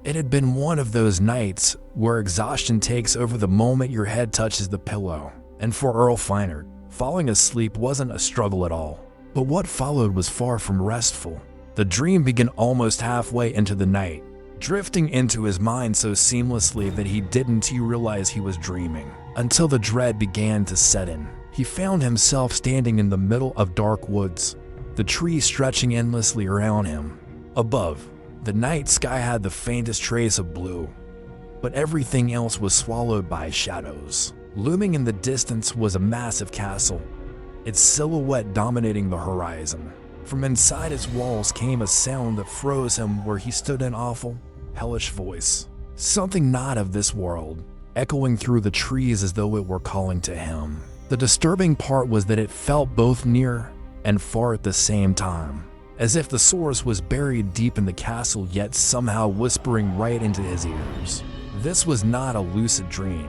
It had been one of those nights where exhaustion takes over the moment your head touches the pillow. And for Earl Feinert, falling asleep wasn't a struggle at all. But what followed was far from restful. The dream began almost halfway into the night, drifting into his mind so seamlessly that he didn't realize he was dreaming, until the dread began to set in. He found himself standing in the middle of dark woods, the trees stretching endlessly around him. Above, the night sky had the faintest trace of blue, but everything else was swallowed by shadows. Looming in the distance was a massive castle, its silhouette dominating the horizon. From inside its walls came a sound that froze him where he stood, an awful, hellish voice. Something not of this world, echoing through the trees as though it were calling to him. The disturbing part was that it felt both near and far at the same time, as if the source was buried deep in the castle yet somehow whispering right into his ears. This was not a lucid dream.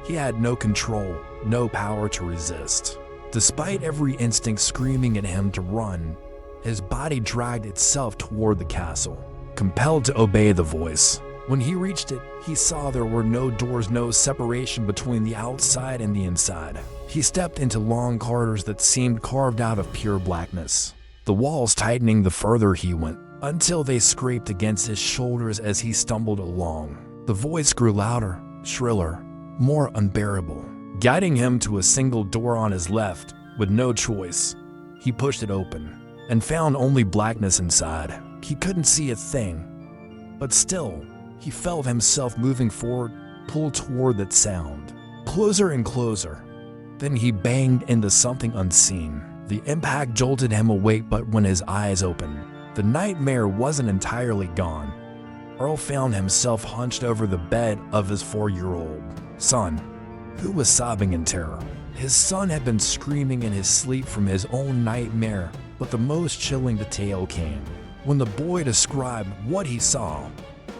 He had no control, no power to resist. Despite every instinct screaming at him to run, his body dragged itself toward the castle, compelled to obey the voice. When he reached it, he saw there were no doors, no separation between the outside and the inside. He stepped into long corridors that seemed carved out of pure blackness, the walls tightening the further he went, until they scraped against his shoulders as he stumbled along. The voice grew louder, shriller, more unbearable, guiding him to a single door on his left. With no choice, he pushed it open and found only blackness inside. He couldn't see a thing, but still, he felt himself moving forward, pulled toward that sound, closer and closer. Then he banged into something unseen. The impact jolted him awake, but when his eyes opened, the nightmare wasn't entirely gone. Earl found himself hunched over the bed of his 4-year-old son, who was sobbing in terror. His son had been screaming in his sleep from his own nightmare, but the most chilling detail came when the boy described what he saw.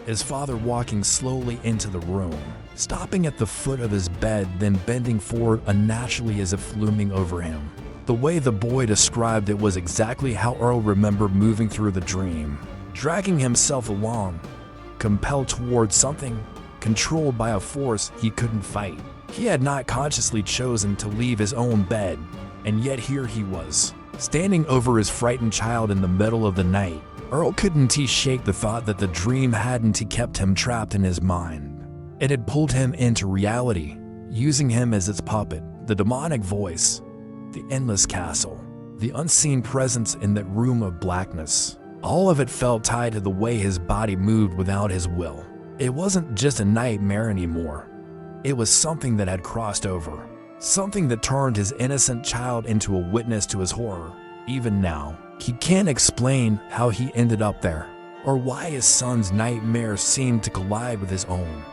His father walking slowly into the room, stopping at the foot of his bed, then bending forward unnaturally as if looming over him. The way the boy described it was exactly how Earl remembered moving through the dream, dragging himself along, compelled towards something, controlled by a force he couldn't fight. He had not consciously chosen to leave his own bed, and yet here he was, standing over his frightened child in the middle of the night. Earl couldn't shake the thought that the dream hadn't kept him trapped in his mind. It had pulled him into reality, using him as its puppet. The demonic voice, the endless castle, the unseen presence in that room of blackness. All of it felt tied to the way his body moved without his will. It wasn't just a nightmare anymore. It was something that had crossed over, something that turned his innocent child into a witness to his horror. Even now, he can't explain how he ended up there, or why his son's nightmare seemed to collide with his own.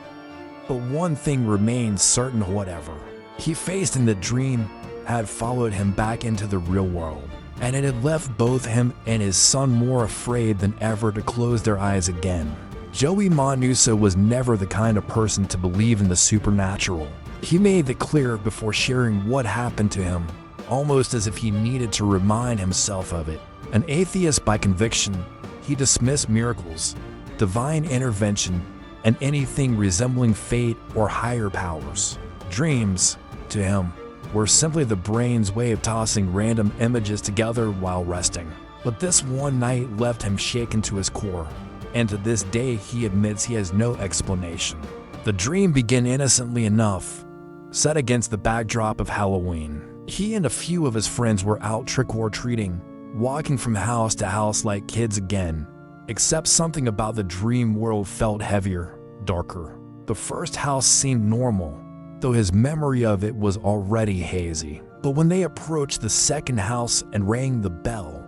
But one thing remains certain: whatever he faced in the dream had followed him back into the real world, and it had left both him and his son more afraid than ever to close their eyes again. Joey Monuso was never the kind of person to believe in the supernatural. He made it clear before sharing what happened to him, almost as if he needed to remind himself of it. An atheist by conviction, he dismissed miracles, divine intervention, and anything resembling fate or higher powers. Dreams, to him, were simply the brain's way of tossing random images together while resting. But this one night left him shaken to his core, and to this day he admits he has no explanation. The dream began innocently enough, set against the backdrop of Halloween. He and a few of his friends were out trick-or-treating, walking from house to house like kids again, except something about the dream world felt heavier, darker. The first house seemed normal, though his memory of it was already hazy. But when they approached the second house and rang the bell,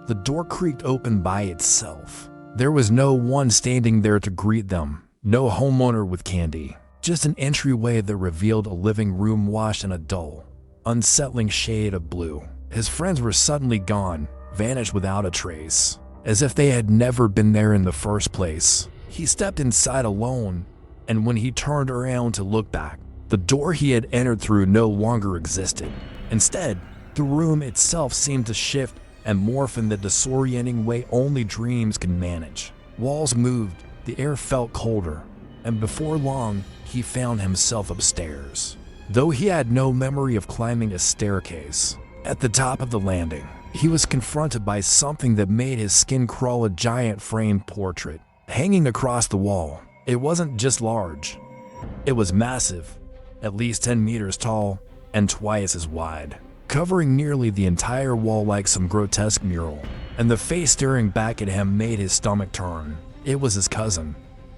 the door creaked open by itself. There was no one standing there to greet them, no homeowner with candy, just an entryway that revealed a living room washed in a dull, unsettling shade of blue. His friends were suddenly gone, vanished without a trace, as if they had never been there in the first place. He stepped inside alone, and when he turned around to look back, the door he had entered through no longer existed. Instead, the room itself seemed to shift and morph in the disorienting way only dreams can manage. Walls moved, The air felt colder, and before long, he found himself upstairs. Though he had no memory of climbing a staircase, at the top of the landing, he was confronted by something that made his skin crawl. A giant framed portrait hanging across the wall. It wasn't just large, it was massive, at least 10 meters tall and twice as wide, covering nearly the entire wall like some grotesque mural. And the face staring back at him made his stomach turn. It was his cousin,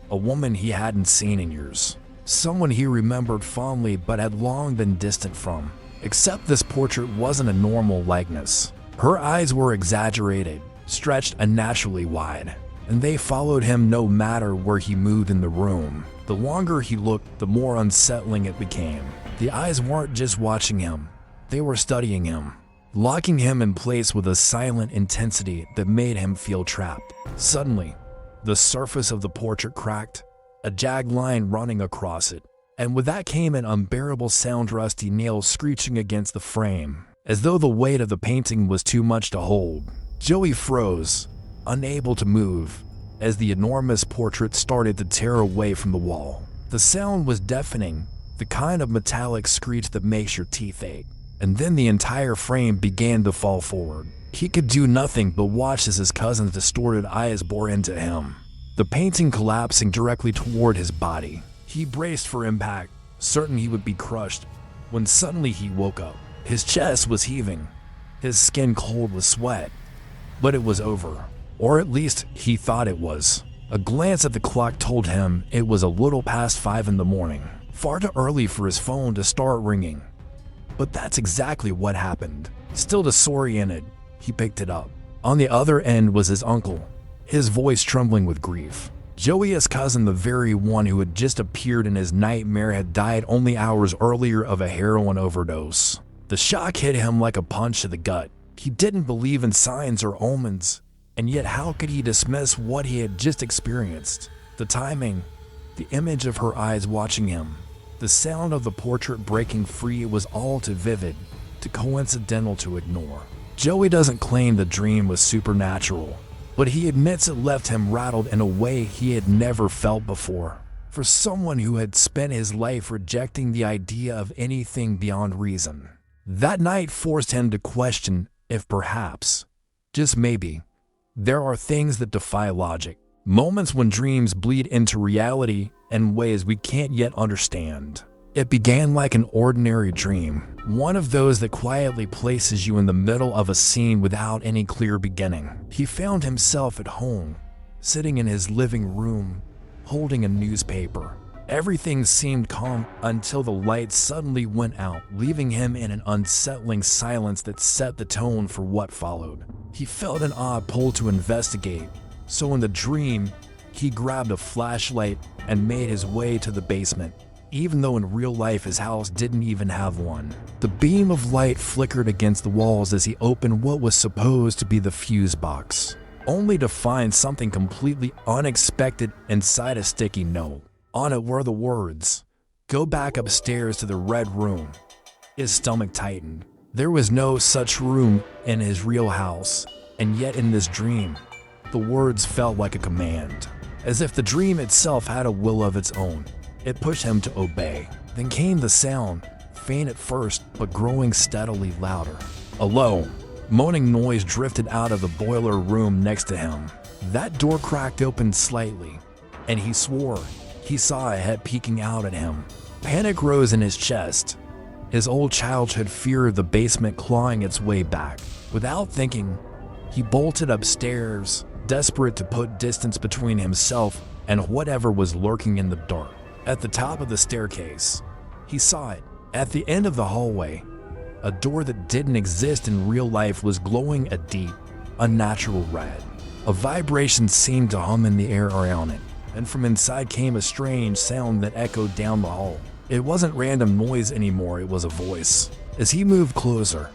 a woman he hadn't seen in years, someone he remembered fondly but had long been distant from. Except this portrait wasn't a normal likeness. Her eyes were exaggerated, stretched unnaturally wide, and they followed him no matter where he moved in the room. The longer he looked, the more unsettling it became. The eyes weren't just watching him, they were studying him, locking him in place with a silent intensity that made him feel trapped. Suddenly, the surface of the portrait cracked, a jagged line running across it, and with that came an unbearable sound, rusty nails screeching against the frame, as though the weight of the painting was too much to hold. Joey froze, unable to move, as the enormous portrait started to tear away from the wall. The sound was deafening, the kind of metallic screech that makes your teeth ache. And then the entire frame began to fall forward. He could do nothing but watch as his cousin's distorted eyes bore into him, the painting collapsing directly toward his body. He braced for impact, certain he would be crushed, when suddenly he woke up. His chest was heaving, his skin cold with sweat. But it was over, or at least he thought it was. A glance at the clock told him it was a little past 5 in the morning, far too early for his phone to start ringing. But that's exactly what happened. Still disoriented, he picked it up. On the other end was his uncle, his voice trembling with grief. Joey's cousin, the very one who had just appeared in his nightmare, had died only hours earlier of a heroin overdose. The shock hit him like a punch to the gut. He didn't believe in signs or omens, and yet how could he dismiss what he had just experienced? The timing, the image of her eyes watching him, the sound of the portrait breaking free was all too vivid, too coincidental to ignore. Joey doesn't claim the dream was supernatural, but he admits it left him rattled in a way he had never felt before. For someone who had spent his life rejecting the idea of anything beyond reason, that night forced him to question if perhaps, just maybe, there are things that defy logic. Moments when dreams bleed into reality in ways we can't yet understand. It began like an ordinary dream, one of those that quietly places you in the middle of a scene without any clear beginning. He found himself at home, sitting in his living room, holding a newspaper. Everything seemed calm until the lights suddenly went out, leaving him in an unsettling silence that set the tone for what followed. He felt an odd pull to investigate, so in the dream, he grabbed a flashlight and made his way to the basement, even though in real life his house didn't even have one. The beam of light flickered against the walls as he opened what was supposed to be the fuse box, only to find something completely unexpected inside a sticky note. On it were the words, "Go back upstairs to the red room." His stomach tightened. There was no such room in his real house, and yet in this dream, the words felt like a command, as if the dream itself had a will of its own. It pushed him to obey. Then came the sound, faint at first, but growing steadily louder. A low, moaning noise drifted out of the boiler room next to him. That door cracked open slightly, and he swore he saw a head peeking out at him. Panic rose in his chest, his old childhood fear of the basement clawing its way back. Without thinking, he bolted upstairs, desperate to put distance between himself and whatever was lurking in the dark. At the top of the staircase, he saw it. At the end of the hallway, a door that didn't exist in real life was glowing a deep, unnatural red. A vibration seemed to hum in the air around it, and from inside came a strange sound that echoed down the hall. It wasn't random noise anymore, it was a voice. As he moved closer,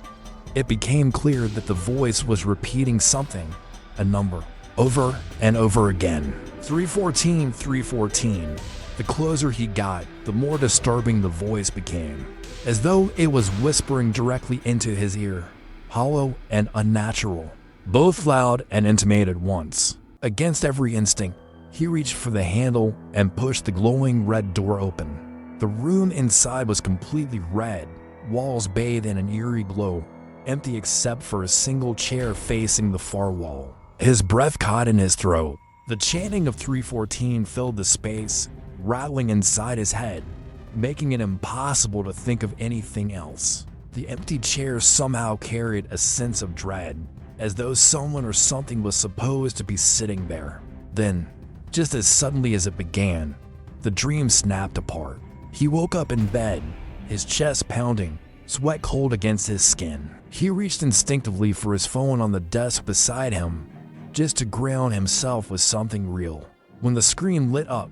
it became clear that the voice was repeating something, a number, over and over again. 314, 314. The closer he got, the more disturbing the voice became, as though it was whispering directly into his ear, hollow and unnatural, both loud and intimate at once. Against every instinct, He reached for the handle and pushed the glowing red door open. The room inside was completely red, walls bathed in an eerie glow, empty except for a single chair facing the far wall. His breath caught in his throat. The chanting of 314 filled the space, rattling inside his head, making it impossible to think of anything else. The empty chair somehow carried a sense of dread, as though someone or something was supposed to be sitting there. Then, just as suddenly as it began, the dream snapped apart. He woke up in bed, his chest pounding, sweat cold against his skin. He reached instinctively for his phone on the desk beside him, just to ground himself with something real. When the screen lit up,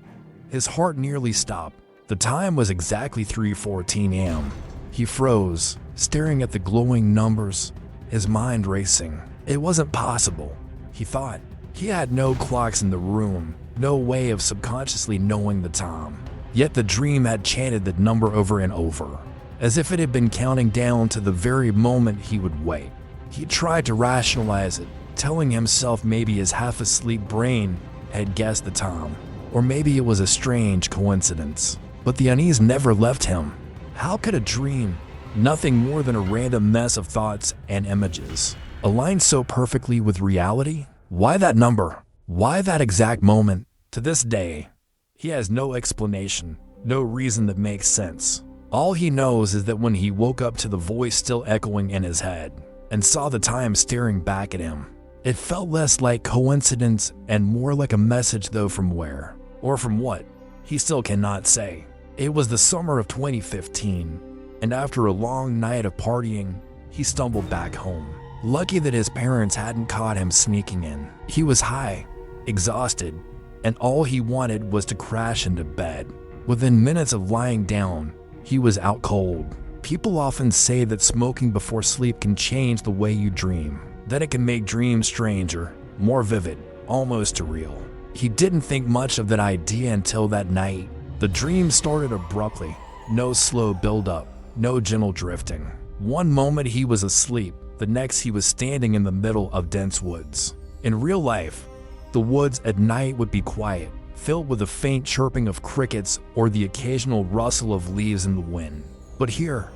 his heart nearly stopped. The time was exactly 3:14 a.m. He froze, staring at the glowing numbers, his mind racing. It wasn't possible, he thought. He had no clocks in the room, no way of subconsciously knowing the time. Yet the dream had chanted the number over and over, as if it had been counting down to the very moment he would wake. He tried to rationalize it, telling himself maybe his half-asleep brain had guessed the time, or maybe it was a strange coincidence. But the unease never left him. How could a dream, nothing more than a random mess of thoughts and images, align so perfectly with reality? Why that number? Why that exact moment? To this day, he has no explanation, no reason that makes sense. All he knows is that when he woke up to the voice still echoing in his head and saw the time staring back at him, it felt less like coincidence and more like a message, though from where, or from what, he still cannot say. It was the summer of 2015, and after a long night of partying, he stumbled back home. Lucky that his parents hadn't caught him sneaking in. He was high, exhausted, and all he wanted was to crash into bed. Within minutes of lying down, he was out cold. People often say that smoking before sleep can change the way you dream, that it can make dreams stranger, more vivid, almost surreal. He didn't think much of that idea until that night. The dream started abruptly, no slow build-up, no gentle drifting. One moment he was asleep, the next he was standing in the middle of dense woods. In real life, the woods at night would be quiet, filled with the faint chirping of crickets or the occasional rustle of leaves in the wind. But here,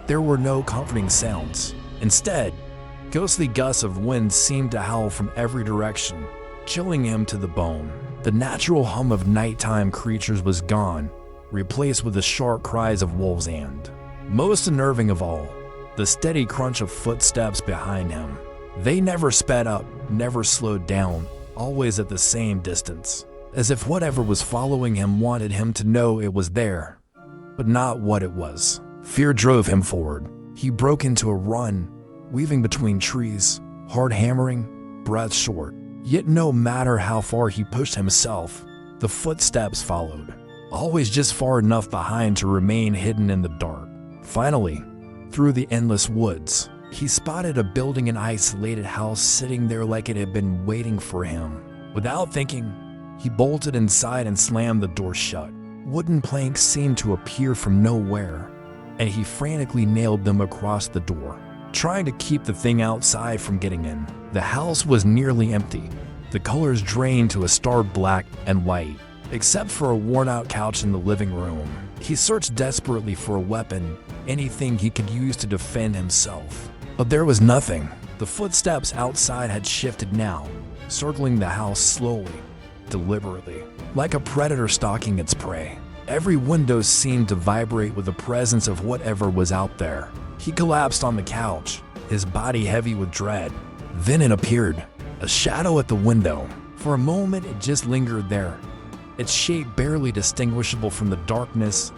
there were no comforting sounds. Instead, ghostly gusts of wind seemed to howl from every direction, chilling him to the bone. The natural hum of nighttime creatures was gone, replaced with the sharp cries of wolves and, most unnerving of all, the steady crunch of footsteps behind him. They never sped up, never slowed down, always at the same distance, as if whatever was following him wanted him to know it was there, but not what it was. Fear drove him forward. He broke into a run, weaving between trees, heart hammering, breath short. Yet no matter how far he pushed himself, the footsteps followed, always just far enough behind to remain hidden in the dark. Finally, through the endless woods, he spotted a building and isolated house sitting there like it had been waiting for him. Without thinking, he bolted inside and slammed the door shut. Wooden planks seemed to appear from nowhere, and he frantically nailed them across the door, trying to keep the thing outside from getting in. The house was nearly empty, the colors drained to a starred black and white, except for a worn-out couch in the living room. He searched desperately for a weapon, anything he could use to defend himself. But there was nothing. The footsteps outside had shifted now, circling the house slowly, deliberately, like a predator stalking its prey. Every window seemed to vibrate with the presence of whatever was out there. He collapsed on the couch, his body heavy with dread. Then it appeared, a shadow at the window. For a moment it just lingered there, its shape barely distinguishable from the darkness,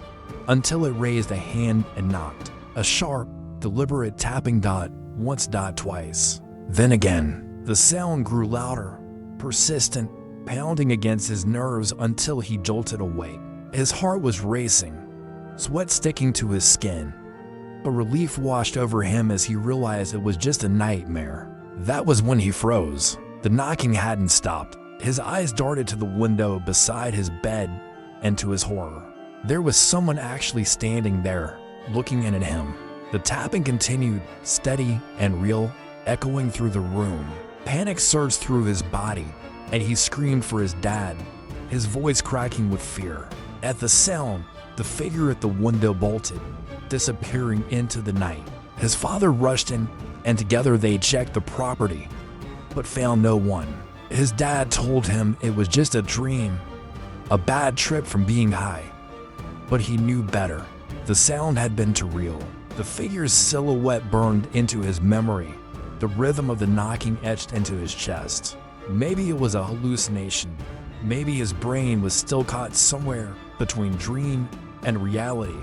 until it raised a hand and knocked. A sharp, deliberate tapping dot, once dot twice. Then again, the sound grew louder, persistent, pounding against his nerves until he jolted awake. His heart was racing, sweat sticking to his skin. But relief washed over him as he realized it was just a nightmare. That was when he froze. The knocking hadn't stopped. His eyes darted to the window beside his bed, and to his horror, there was someone actually standing there, looking in at him. The tapping continued, steady and real, echoing through the room. Panic surged through his body, and he screamed for his dad, his voice cracking with fear. At the sound, the figure at the window bolted, disappearing into the night. His father rushed in, and together they checked the property, but found no one. His dad told him it was just a dream, a bad trip from being high. But he knew better. The sound had been too real. The figure's silhouette burned into his memory, the rhythm of the knocking etched into his chest. Maybe it was a hallucination. Maybe his brain was still caught somewhere between dream and reality.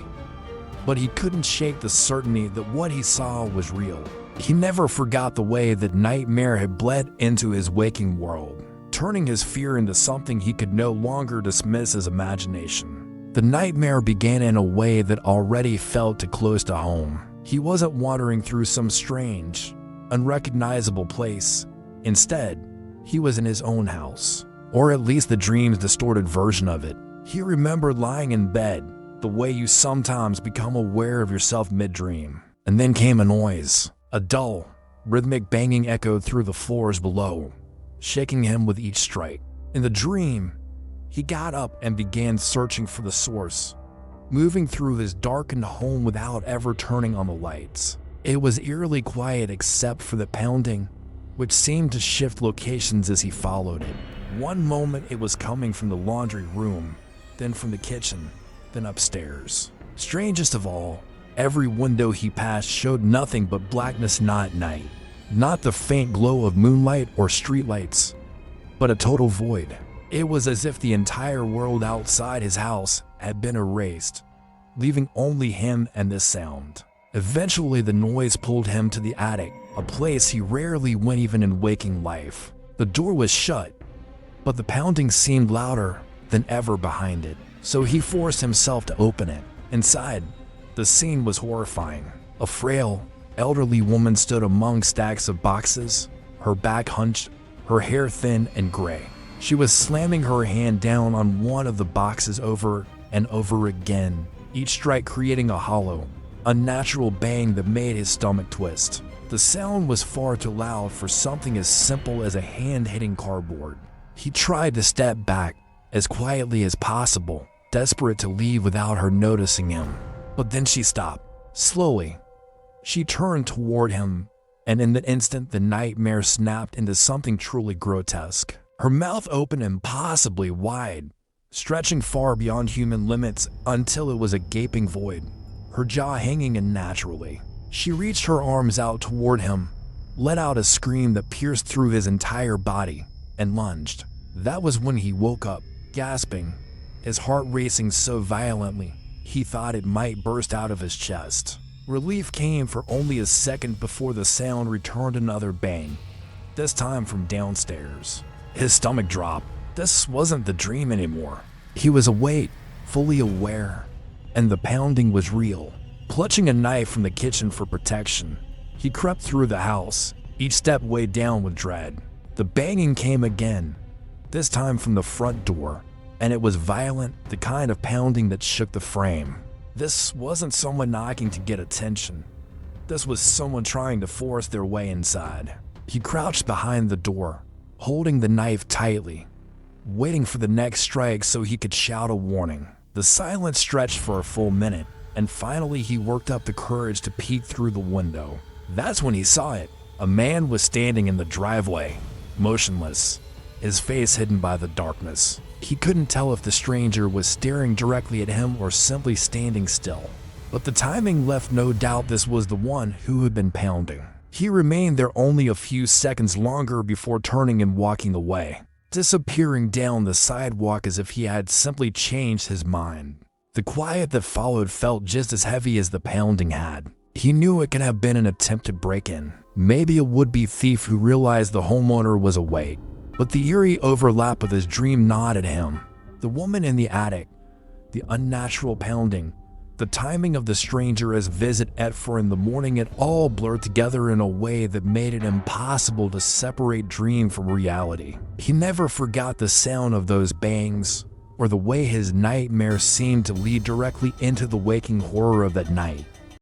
But he couldn't shake the certainty that what he saw was real. He never forgot the way that nightmare had bled into his waking world, turning his fear into something he could no longer dismiss as imagination. The nightmare began in a way that already felt too close to home. He wasn't wandering through some strange, unrecognizable place. Instead, he was in his own house, or at least the dream's distorted version of it. He remembered lying in bed, the way you sometimes become aware of yourself mid-dream. And then came a noise. A dull, rhythmic banging echoed through the floors below, shaking him with each strike. In the dream, he got up and began searching for the source, moving through his darkened home without ever turning on the lights. It was eerily quiet except for the pounding, which seemed to shift locations as he followed it. One moment it was coming from the laundry room, then from the kitchen, then upstairs. Strangest of all, every window he passed showed nothing but blackness, not night, not the faint glow of moonlight or streetlights, but a total void. It was as if the entire world outside his house had been erased, leaving only him and this sound. Eventually, the noise pulled him to the attic, a place he rarely went even in waking life. The door was shut, but the pounding seemed louder than ever behind it, so he forced himself to open it. Inside, the scene was horrifying. A frail, elderly woman stood among stacks of boxes, her back hunched, her hair thin and gray. She was slamming her hand down on one of the boxes over and over again, each strike creating a hollow, unnatural bang that made his stomach twist. The sound was far too loud for something as simple as a hand hitting cardboard. He tried to step back as quietly as possible, desperate to leave without her noticing him. But then she stopped. Slowly, she turned toward him, and in that instant the nightmare snapped into something truly grotesque. Her mouth opened impossibly wide, stretching far beyond human limits until it was a gaping void, her jaw hanging unnaturally. She reached her arms out toward him, let out a scream that pierced through his entire body, and lunged. That was when he woke up, gasping, his heart racing so violently he thought it might burst out of his chest. Relief came for only a second before the sound returned another bang, this time from downstairs. His stomach dropped. This wasn't the dream anymore. He was awake, fully aware, and the pounding was real. Clutching a knife from the kitchen for protection, he crept through the house, each step weighed down with dread. The banging came again, this time from the front door, and it was violent, the kind of pounding that shook the frame. This wasn't someone knocking to get attention. This was someone trying to force their way inside. He crouched behind the door, holding the knife tightly, waiting for the next strike so he could shout a warning. The silence stretched for a full minute, and finally he worked up the courage to peek through the window. That's when he saw it. A man was standing in the driveway, motionless, his face hidden by the darkness. He couldn't tell if the stranger was staring directly at him or simply standing still. But the timing left no doubt this was the one who had been pounding. He remained there only a few seconds longer before turning and walking away, disappearing down the sidewalk as if he had simply changed his mind. The quiet that followed felt just as heavy as the pounding had. He knew it could have been an attempted break-in, maybe a would-be thief who realized the homeowner was awake. But the eerie overlap with his dream gnawed at him. The woman in the attic, the unnatural pounding, the timing of the stranger's visit at 4 in the morning, it all blurred together in a way that made it impossible to separate dream from reality. He never forgot the sound of those bangs, or the way his nightmare seemed to lead directly into the waking horror of that night.